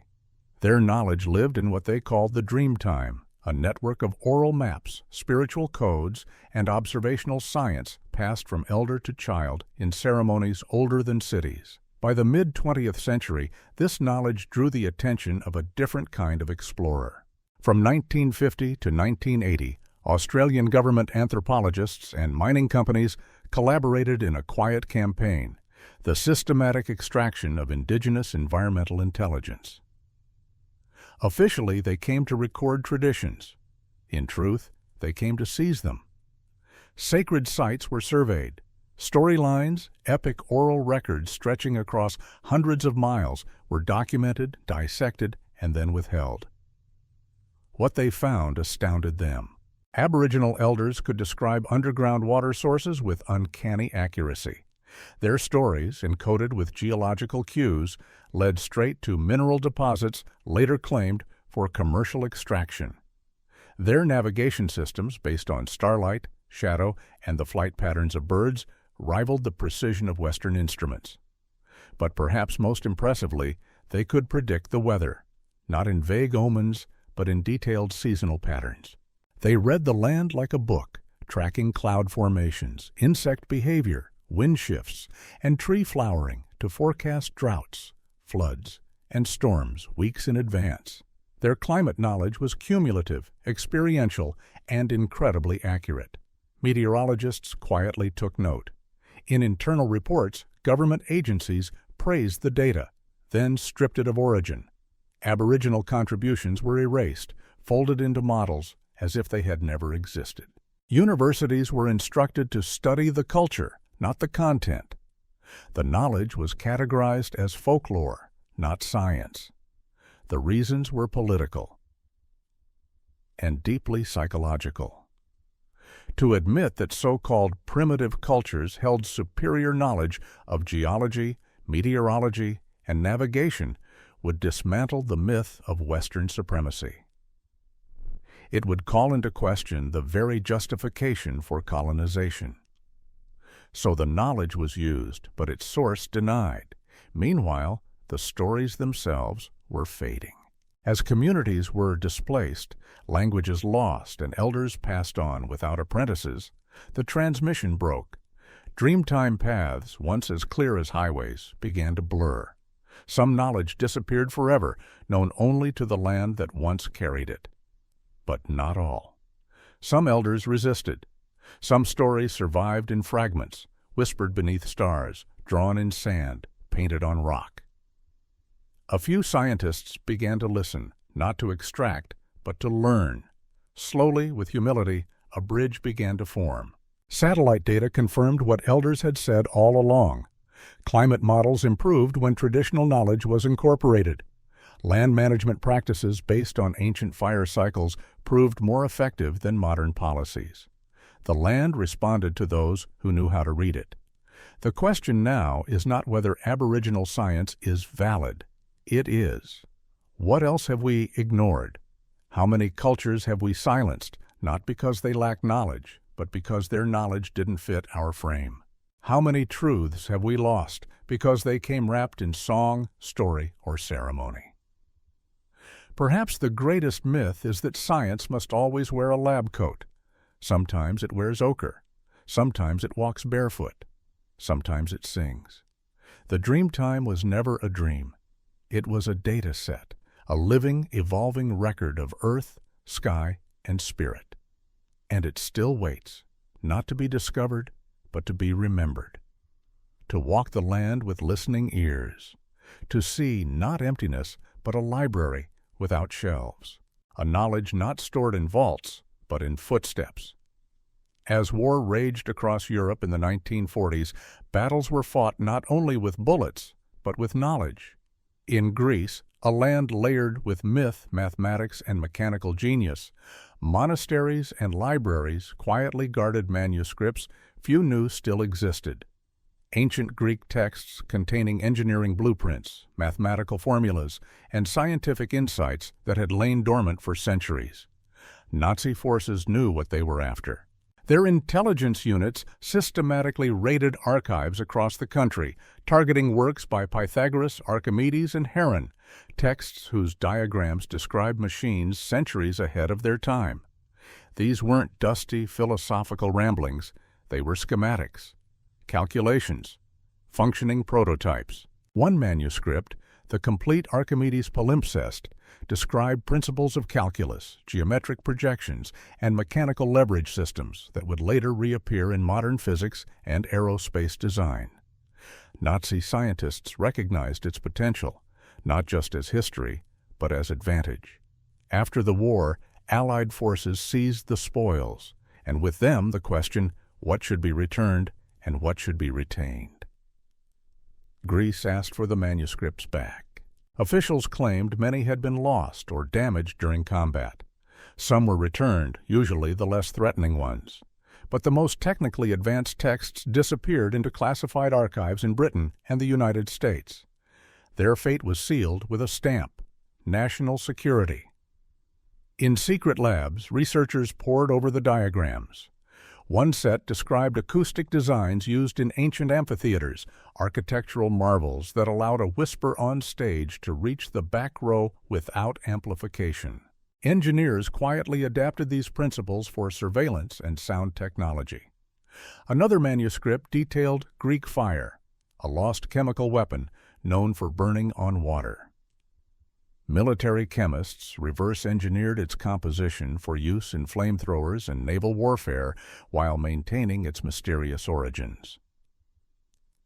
Their knowledge lived in what they called the dream time, a network of oral maps, spiritual codes, and observational science passed from elder to child in ceremonies older than cities. By the mid-20th century, this knowledge drew the attention of a different kind of explorer. From 1950 to 1980, Australian government anthropologists and mining companies collaborated in a quiet campaign, the systematic extraction of indigenous environmental intelligence. Officially, they came to record traditions. In truth, they came to seize them. Sacred sites were surveyed. Storylines, epic oral records stretching across hundreds of miles, were documented, dissected, and then withheld. What they found astounded them. Aboriginal elders could describe underground water sources with uncanny accuracy. Their stories, encoded with geological cues, led straight to mineral deposits later claimed for commercial extraction. Their navigation systems, based on starlight, shadow, and the flight patterns of birds, rivaled the precision of Western instruments. But perhaps most impressively, they could predict the weather, not in vague omens, but in detailed seasonal patterns. They read the land like a book, tracking cloud formations, insect behavior, wind shifts, and tree flowering to forecast droughts, floods, and storms weeks in advance. Their climate knowledge was cumulative, experiential, and incredibly accurate. Meteorologists quietly took note. In internal reports, government agencies praised the data, then stripped it of origin. Aboriginal contributions were erased, folded into models, as if they had never existed. Universities were instructed to study the culture, not the content. The knowledge was categorized as folklore, not science. The reasons were political and deeply psychological. To admit that so-called primitive cultures held superior knowledge of geology, meteorology, and navigation would dismantle the myth of Western supremacy. It would call into question the very justification for colonization. So the knowledge was used, but its source denied. Meanwhile, the stories themselves were fading. As communities were displaced, languages lost, and elders passed on without apprentices, the transmission broke. Dreamtime paths, once as clear as highways, began to blur. Some knowledge disappeared forever, known only to the land that once carried it. But not all. Some elders resisted. Some stories survived in fragments, whispered beneath stars, drawn in sand, painted on rock. A few scientists began to listen, not to extract, but to learn. Slowly, with humility, a bridge began to form. Satellite data confirmed what elders had said all along. Climate models improved when traditional knowledge was incorporated. Land management practices based on ancient fire cycles proved more effective than modern policies. The land responded to those who knew how to read it. The question now is not whether Aboriginal science is valid. It is. What else have we ignored? How many cultures have we silenced, not because they lack knowledge, but because their knowledge didn't fit our frame? How many truths have we lost because they came wrapped in song, story, or ceremony? Perhaps the greatest myth is that science must always wear a lab coat. Sometimes it wears ochre. Sometimes it walks barefoot. Sometimes it sings. The dream time was never a dream. It was a data set, a living, evolving record of earth, sky, and spirit. And it still waits, not to be discovered, but to be remembered. To walk the land with listening ears. To see not emptiness, but a library without shelves. A knowledge not stored in vaults, but in footsteps. As war raged across Europe in the 1940s, battles were fought not only with bullets, but with knowledge. In Greece, a land layered with myth, mathematics, and mechanical genius, monasteries and libraries quietly guarded manuscripts few knew still existed. Ancient Greek texts containing engineering blueprints, mathematical formulas, and scientific insights that had lain dormant for centuries. Nazi forces knew what they were after. Their intelligence units systematically raided archives across the country, targeting works by Pythagoras, Archimedes, and Heron, texts whose diagrams described machines centuries ahead of their time. These weren't dusty philosophical ramblings, they were schematics, calculations, functioning prototypes. One manuscript, the complete Archimedes palimpsest, described principles of calculus, geometric projections, and mechanical leverage systems that would later reappear in modern physics and aerospace design. Nazi scientists recognized its potential, not just as history, but as advantage. After the war, Allied forces seized the spoils, and with them the question, what should be returned and what should be retained? Greece asked for the manuscripts back. Officials claimed many had been lost or damaged during combat. Some were returned, usually the less threatening ones. But the most technically advanced texts disappeared into classified archives in Britain and the United States. Their fate was sealed with a stamp: national security. In secret labs, researchers pored over the diagrams. One set described acoustic designs used in ancient amphitheaters, architectural marvels that allowed a whisper on stage to reach the back row without amplification. Engineers quietly adapted these principles for surveillance and sound technology. Another manuscript detailed Greek fire, a lost chemical weapon known for burning on water. Military chemists reverse-engineered its composition for use in flamethrowers and naval warfare while maintaining its mysterious origins.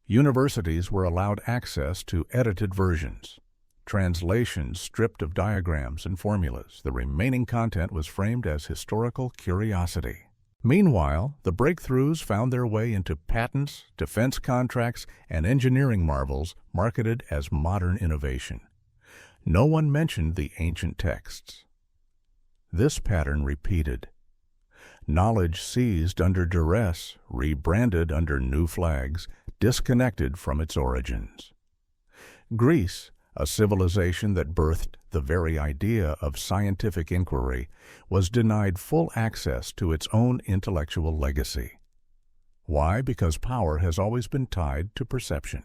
Universities were allowed access to edited versions. Translations stripped of diagrams and formulas, the remaining content was framed as historical curiosity. Meanwhile, the breakthroughs found their way into patents, defense contracts, and engineering marvels marketed as modern innovation. No one mentioned the ancient texts. This pattern repeated. Knowledge seized under duress, rebranded under new flags, disconnected from its origins. Greece, a civilization that birthed the very idea of scientific inquiry, was denied full access to its own intellectual legacy. Why? Because power has always been tied to perception.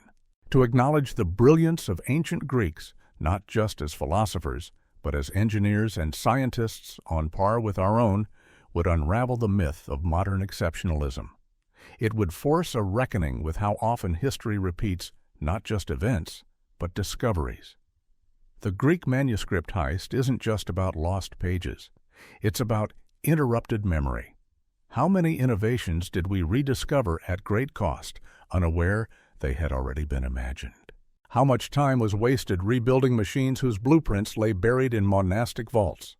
To acknowledge the brilliance of ancient Greeks, not just as philosophers, but as engineers and scientists on par with our own, would unravel the myth of modern exceptionalism. It would force a reckoning with how often history repeats not just events, but discoveries. The Greek manuscript heist isn't just about lost pages. It's about interrupted memory. How many innovations did we rediscover at great cost, unaware they had already been imagined? How much time was wasted rebuilding machines whose blueprints lay buried in monastic vaults?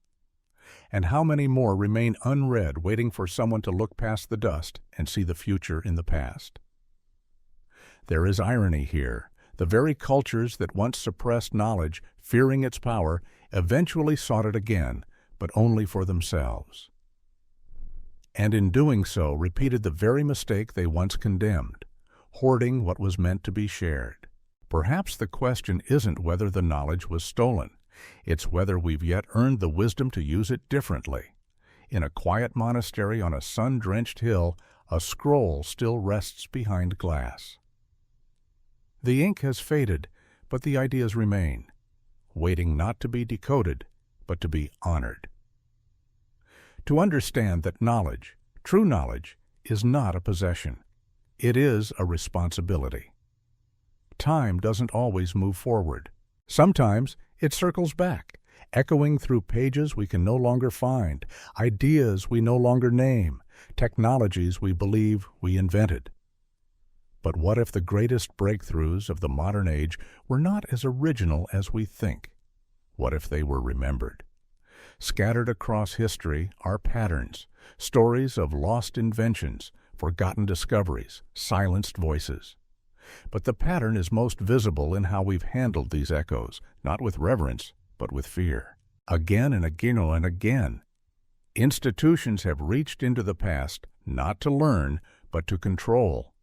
And how many more remain unread, waiting for someone to look past the dust and see the future in the past? There is irony here. The very cultures that once suppressed knowledge, fearing its power, eventually sought it again, but only for themselves. And in doing so, repeated the very mistake they once condemned, hoarding what was meant to be shared. Perhaps the question isn't whether the knowledge was stolen. It's whether we've yet earned the wisdom to use it differently. In a quiet monastery on a sun-drenched hill, a scroll still rests behind glass. The ink has faded, but the ideas remain, waiting not to be decoded, but to be honored. To understand that knowledge, true knowledge, is not a possession. It is a responsibility. Time doesn't always move forward. Sometimes it circles back, echoing through pages we can no longer find, ideas we no longer name, technologies we believe we invented. But what if the greatest breakthroughs of the modern age were not as original as we think? What if they were remembered? Scattered across history are patterns, stories of lost inventions, forgotten discoveries, silenced voices. But the pattern is most visible in how we've handled these echoes, not with reverence, but with fear. Again and again and again, institutions have reached into the past not to learn, but to control.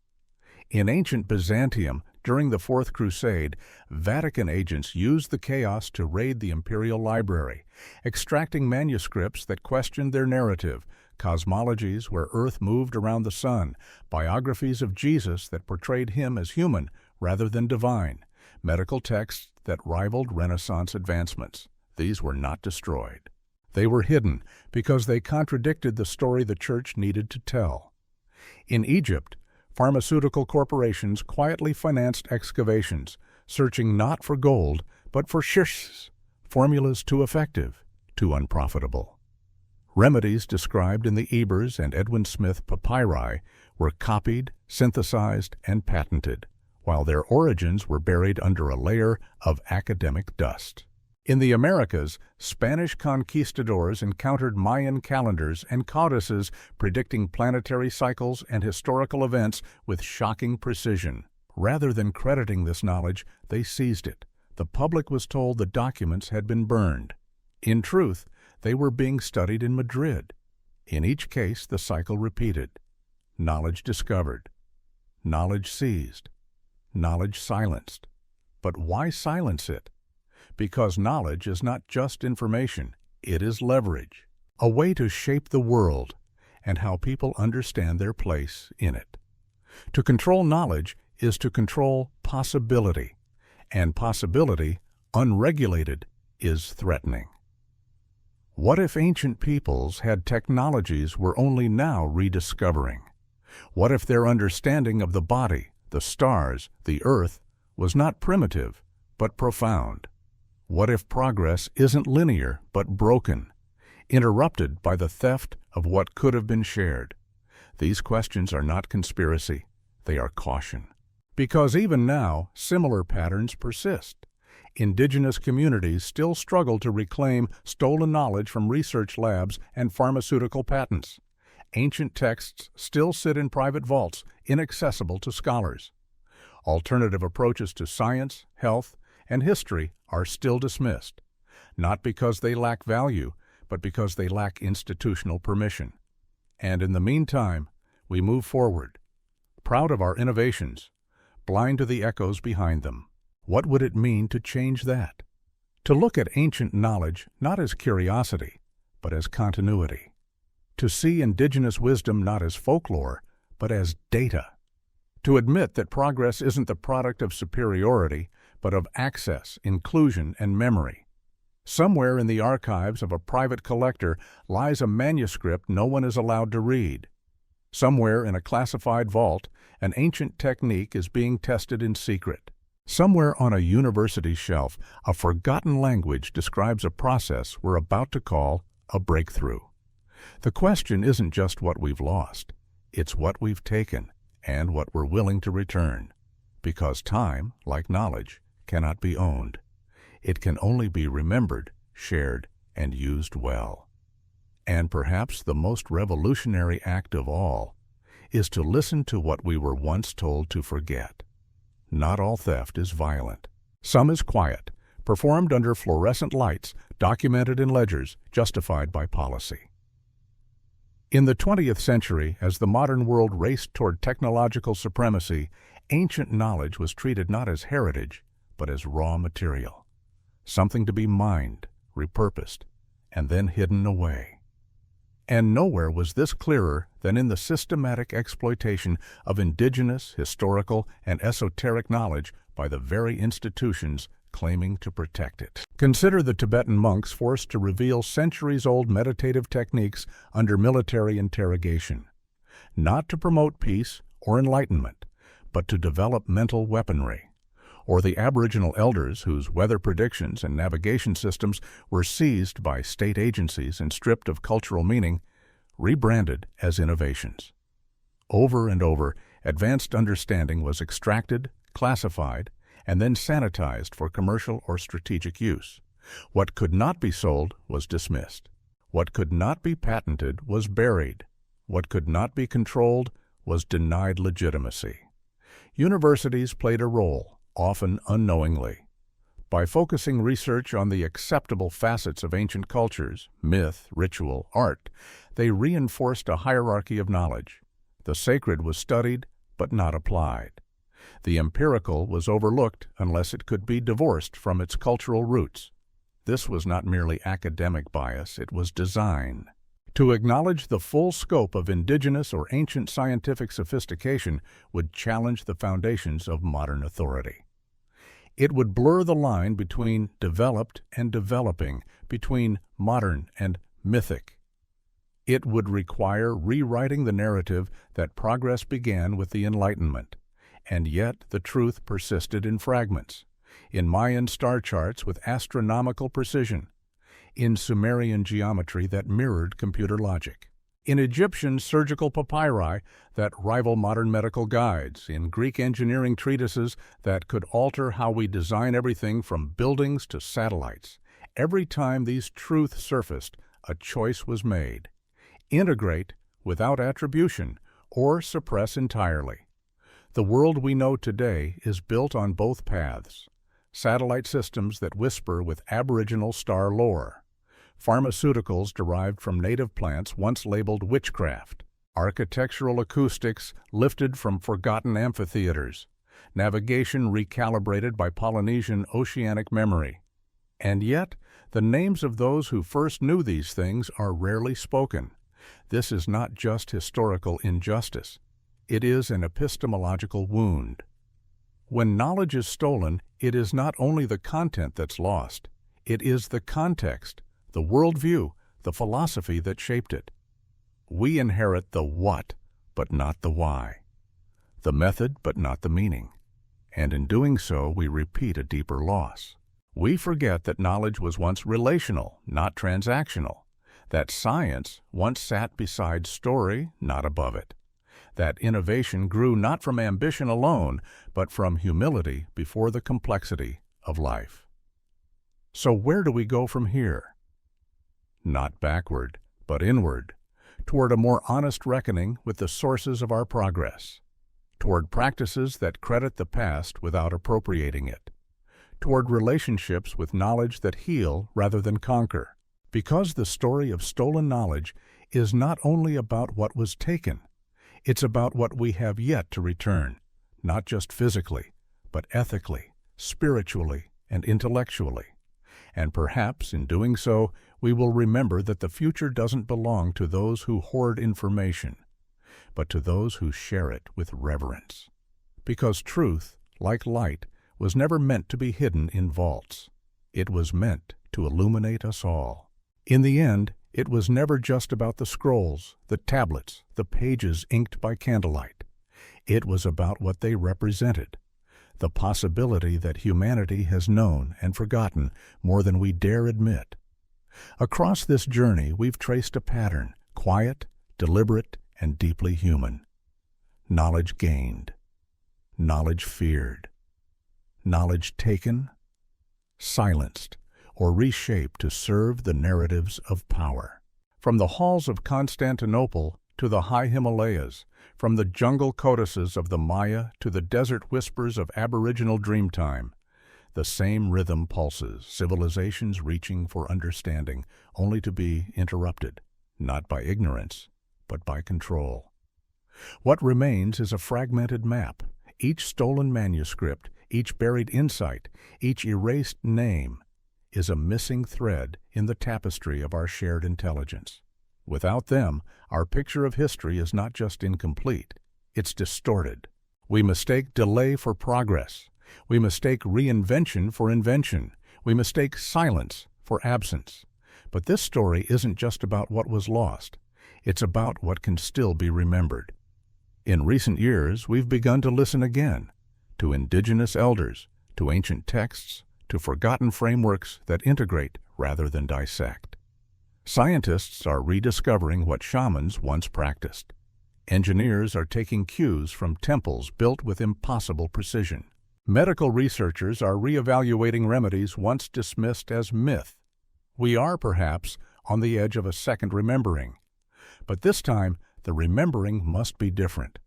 In ancient Byzantium, during the Fourth Crusade, Vatican agents used the chaos to raid the imperial library, extracting manuscripts that questioned their narrative, cosmologies where Earth moved around the sun, biographies of Jesus that portrayed him as human rather than divine, medical texts that rivaled Renaissance advancements. These were not destroyed. They were hidden because they contradicted the story the Church needed to tell. In Egypt, pharmaceutical corporations quietly financed excavations, searching not for gold, but for shirks, formulas too effective, too unprofitable. Remedies described in the Ebers and Edwin Smith papyri were copied, synthesized, and patented, while their origins were buried under a layer of academic dust. In the Americas, Spanish conquistadors encountered Mayan calendars and codices predicting planetary cycles and historical events with shocking precision. Rather than crediting this knowledge, they seized it. The public was told the documents had been burned. In truth, they were being studied in Madrid. In each case, the cycle repeated. Knowledge discovered. Knowledge seized. Knowledge silenced. But why silence it? Because knowledge is not just information, it is leverage, a way to shape the world and how people understand their place in it. To control knowledge is to control possibility, and possibility, unregulated, is threatening. What if ancient peoples had technologies we're only now rediscovering? What if their understanding of the body, the stars, the earth, was not primitive, but profound? What if progress isn't linear, but broken, interrupted by the theft of what could have been shared? These questions are not conspiracy, they are caution. Because even now, similar patterns persist. Indigenous communities still struggle to reclaim stolen knowledge from research labs and pharmaceutical patents. Ancient texts still sit in private vaults, inaccessible to scholars. Alternative approaches to science, health, and history are still dismissed, not because they lack value, but because they lack institutional permission. And in the meantime, we move forward, proud of our innovations, blind to the echoes behind them. What would it mean to change that? To look at ancient knowledge not as curiosity, but as continuity. To see indigenous wisdom not as folklore, but as data. To admit that progress isn't the product of superiority, but of access, inclusion, and memory. Somewhere in the archives of a private collector lies a manuscript no one is allowed to read. Somewhere in a classified vault, an ancient technique is being tested in secret. Somewhere on a university shelf, a forgotten language describes a process we're about to call a breakthrough. The question isn't just what we've lost, it's what we've taken and what we're willing to return. Because time, like knowledge, cannot be owned. It can only be remembered, shared, and used well. And perhaps the most revolutionary act of all is to listen to what we were once told to forget. Not all theft is violent. Some is quiet, performed under fluorescent lights, documented in ledgers, justified by policy. In the 20th century, as the modern world raced toward technological supremacy, ancient knowledge was treated not as heritage, but as raw material, something to be mined, repurposed, and then hidden away. And nowhere was this clearer than in the systematic exploitation of indigenous, historical, and esoteric knowledge by the very institutions claiming to protect it. Consider the Tibetan monks forced to reveal centuries-old meditative techniques under military interrogation, not to promote peace or enlightenment, but to develop mental weaponry. Or the Aboriginal elders whose weather predictions and navigation systems were seized by state agencies and stripped of cultural meaning, rebranded as innovations. Over and over, advanced understanding was extracted, classified, and then sanitized for commercial or strategic use. What could not be sold was dismissed. What could not be patented was buried. What could not be controlled was denied legitimacy. Universities played a role, often unknowingly. By focusing research on the acceptable facets of ancient cultures, myth, ritual, art, they reinforced a hierarchy of knowledge. The sacred was studied, but not applied. The empirical was overlooked unless it could be divorced from its cultural roots. This was not merely academic bias, it was design. To acknowledge the full scope of indigenous or ancient scientific sophistication would challenge the foundations of modern authority. It would blur the line between developed and developing, between modern and mythic. It would require rewriting the narrative that progress began with the Enlightenment, and yet the truth persisted in fragments, in Mayan star charts with astronomical precision, in Sumerian geometry that mirrored computer logic, in Egyptian surgical papyri that rival modern medical guides, in Greek engineering treatises that could alter how we design everything from buildings to satellites. Every time these truths surfaced, a choice was made: integrate without attribution or suppress entirely. The world we know today is built on both paths: satellite systems that whisper with Aboriginal star lore, pharmaceuticals derived from native plants once labeled witchcraft, architectural acoustics lifted from forgotten amphitheaters, navigation recalibrated by Polynesian oceanic memory. And yet, the names of those who first knew these things are rarely spoken. This is not just historical injustice. It is an epistemological wound. When knowledge is stolen, it is not only the content that's lost, it is the context, the worldview, the philosophy that shaped it. We inherit the what, but not the why, the method, but not the meaning. And in doing so, we repeat a deeper loss. We forget that knowledge was once relational, not transactional, that science once sat beside story, not above it, that innovation grew not from ambition alone, but from humility before the complexity of life. So where do we go from here? Not backward, but inward, toward a more honest reckoning with the sources of our progress, toward practices that credit the past without appropriating it, toward relationships with knowledge that heal rather than conquer. Because the story of stolen knowledge is not only about what was taken, it's about what we have yet to return, not just physically, but ethically, spiritually, and intellectually. And perhaps in doing so, we will remember that the future doesn't belong to those who hoard information, but to those who share it with reverence. Because truth, like light, was never meant to be hidden in vaults. It was meant to illuminate us all. In the end, it was never just about the scrolls, the tablets, the pages inked by candlelight. It was about what they represented, the possibility that humanity has known and forgotten more than we dare admit. Across this journey, we've traced a pattern, quiet, deliberate, and deeply human. Knowledge gained. Knowledge feared. Knowledge taken, silenced, or reshaped to serve the narratives of power. From the halls of Constantinople to the high Himalayas, from the jungle codices of the Maya to the desert whispers of Aboriginal Dreamtime, the same rhythm pulses, civilizations reaching for understanding, only to be interrupted, not by ignorance, but by control. What remains is a fragmented map, each stolen manuscript, each buried insight, each erased name, is a missing thread in the tapestry of our shared intelligence. Without them, our picture of history is not just incomplete, it's distorted. We mistake delay for progress. We mistake reinvention for invention. We mistake silence for absence. But this story isn't just about what was lost. It's about what can still be remembered. In recent years, we've begun to listen again to indigenous elders, to ancient texts, to forgotten frameworks that integrate rather than dissect. Scientists are rediscovering what shamans once practiced. Engineers are taking cues from temples built with impossible precision. Medical researchers are reevaluating remedies once dismissed as myth. We are, perhaps, on the edge of a second remembering. But this time, the remembering must be different.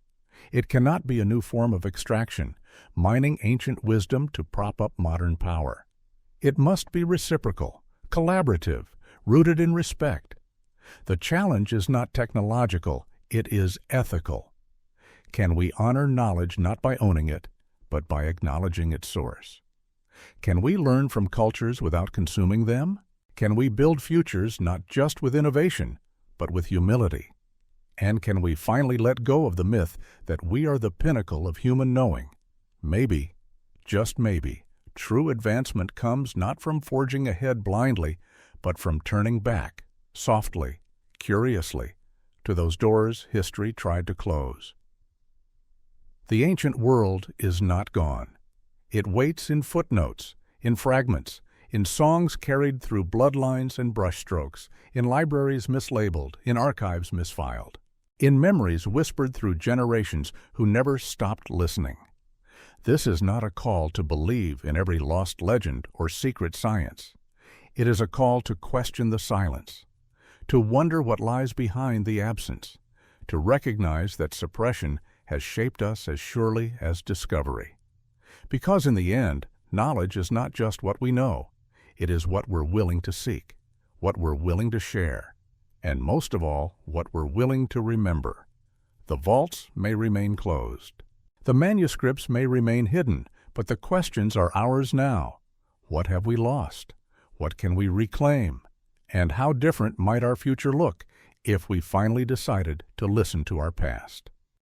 It cannot be a new form of extraction, mining ancient wisdom to prop up modern power. It must be reciprocal, collaborative, rooted in respect. The challenge is not technological, it is ethical. Can we honor knowledge not by owning it, but by acknowledging its source? Can we learn from cultures without consuming them? Can we build futures not just with innovation, but with humility? And can we finally let go of the myth that we are the pinnacle of human knowing? Maybe, just maybe, true advancement comes not from forging ahead blindly, but from turning back, softly, curiously, to those doors history tried to close. The ancient world is not gone. It waits in footnotes, in fragments, in songs carried through bloodlines and brushstrokes, in libraries mislabeled, in archives misfiled, in memories whispered through generations who never stopped listening. This is not a call to believe in every lost legend or secret science. It is a call to question the silence, to wonder what lies behind the absence, to recognize that suppression has shaped us as surely as discovery. Because in the end, knowledge is not just what we know, it is what we're willing to seek, what we're willing to share, and most of all, what we're willing to remember. The vaults may remain closed. The manuscripts may remain hidden, but the questions are ours now. What have we lost? What can we reclaim? And how different might our future look if we finally decided to listen to our past?